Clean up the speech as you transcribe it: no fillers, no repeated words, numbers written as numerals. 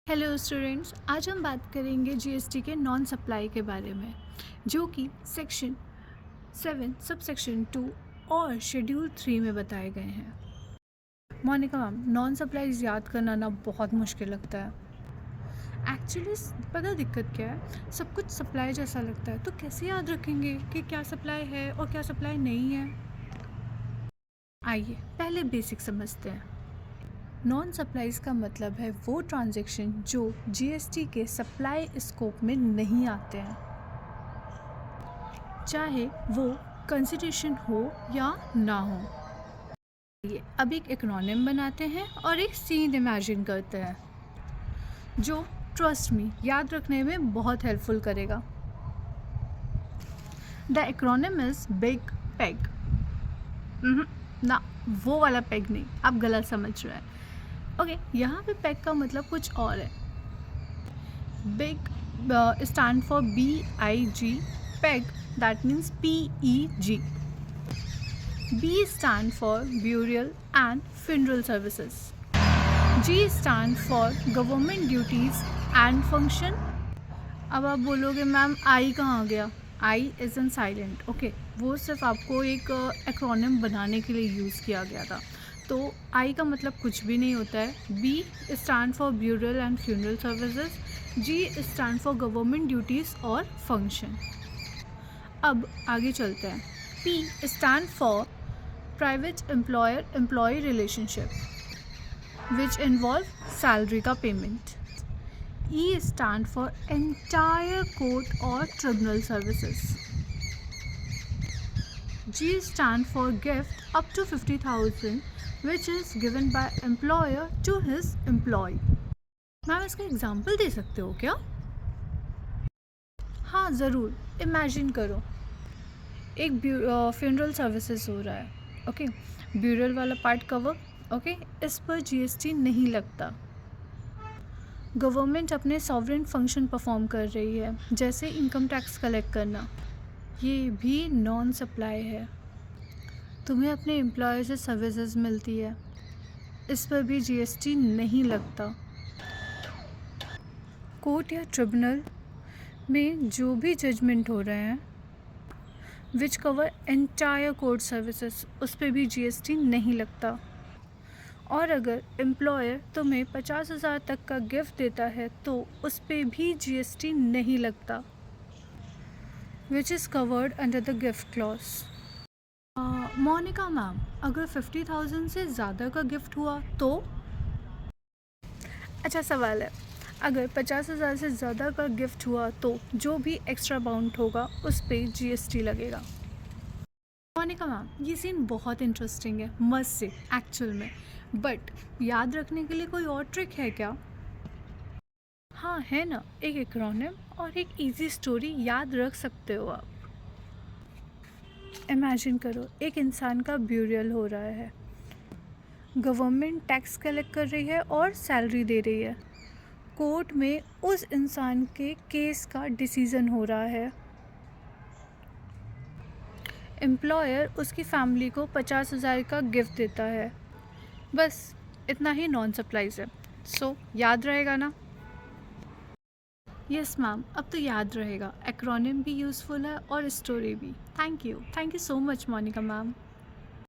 Hello students, आज हम बात करेंगे जीएसटी के नॉन सप्लाई के बारे में, जो कि सेक्शन 7 सब सेक्शन 2 और शेड्यूल 3 में बताए गए हैं। मोनिका मैम, नॉन सप्लाईज याद करना ना बहुत मुश्किल लगता है। एक्चुअली पता दिक्कत क्या है, सब कुछ सप्लाई जैसा लगता है, तो कैसे याद रखेंगे कि क्या सप्लाई है और क्या सप्लाई नहीं है। आइए पहले बेसिक समझते हैं। नॉन सप्लाईज का मतलब है वो ट्रांजैक्शन जो जीएसटी के सप्लाई स्कोप में नहीं आते हैं, चाहे वो कंसिडरेशन हो या ना हो। ये अब एक एक्रोनिम बनाते हैं और एक सीन इमेजिन करते हैं, जो ट्रस्ट मी याद रखने में बहुत हेल्पफुल करेगा। The acronym is big peg. ना, वो वाला पेग नहीं, आप गलत समझ रहे हैं। ओके, यहाँ पे पेग का मतलब कुछ और है। Big stand for BIG, peg, that means PEG। B stand for burial and funeral services. G stand for government duties and function. अब आप बोलोगे मैम आई कहाँ गया? I is in silent. Okay, वो सिर्फ आपको एक एक्रोनिम बनाने के लिए यूज़ किया गया था। तो आई का मतलब कुछ भी नहीं होता है। B stand for burial and funeral services. G stand for government duties और फंक्शन। अब आगे चलते हैं। P stand for private employer employ relationship which involve salary का payment. E stand for entire court or tribunal services. G stand for gift up to 50,000 which is given by employer to his employee. Ma'am इसका example दे सकते हो क्या? हाँ ज़रूर, imagine करो एक funeral services हो रहा है। ओके, ब्यूरल वाला पार्ट कवर। ओके, इस पर जीएसटी नहीं लगता। गवर्नमेंट अपने सॉवरेन फंक्शन परफॉर्म कर रही है, जैसे इनकम टैक्स कलेक्ट करना। ये भी नॉन सप्लाई है। तुम्हें अपने एम्प्लॉयर से सर्विसेज मिलती है, इस पर भी जीएसटी नहीं लगता। कोर्ट या ट्रिब्यूनल में जो भी जजमेंट हो रहे हैं विच कवर एंटायर कोर्ट सर्विसेज, उस पर भी जीएसटी नहीं लगता। और अगर एम्प्लॉयर तुम्हें 50,000 तक का गिफ्ट देता है तो उस पर भी जीएसटी नहीं लगता, which is covered under the gift clause. Monika ma'am, अगर 50,000 से ज़्यादा का गिफ्ट हुआ तो? अच्छा सवाल है। अगर 50,000 से ज़्यादा का गिफ्ट हुआ तो जो भी एक्स्ट्रा अमाउंट होगा उस पर जीएसटी लगेगा। मोनिका मैम, ये सीन बहुत इंटरेस्टिंग है, मस्त से एक्चुअल में, बट याद रखने के लिए कोई और ट्रिक है क्या? हाँ है ना, एक एक्रोनिम और एक इजी स्टोरी याद रख सकते हो आप। इमेजिन करो एक इंसान का ब्यूरियल हो रहा है, गवर्नमेंट टैक्स कलेक्ट कर रही है और सैलरी दे रही है। कोर्ट में उस इंसान के केस का डिसीजन हो रहा है। एम्प्लॉयर उसकी फैमिली को 50,000 का गिफ्ट देता है। बस इतना ही नॉन सप्लाईज है। सो याद रहेगा ना? यस मैम, अब तो याद रहेगा। एक्रोनिम भी यूज़फुल है और स्टोरी भी। Thank you so much Monika ma'am.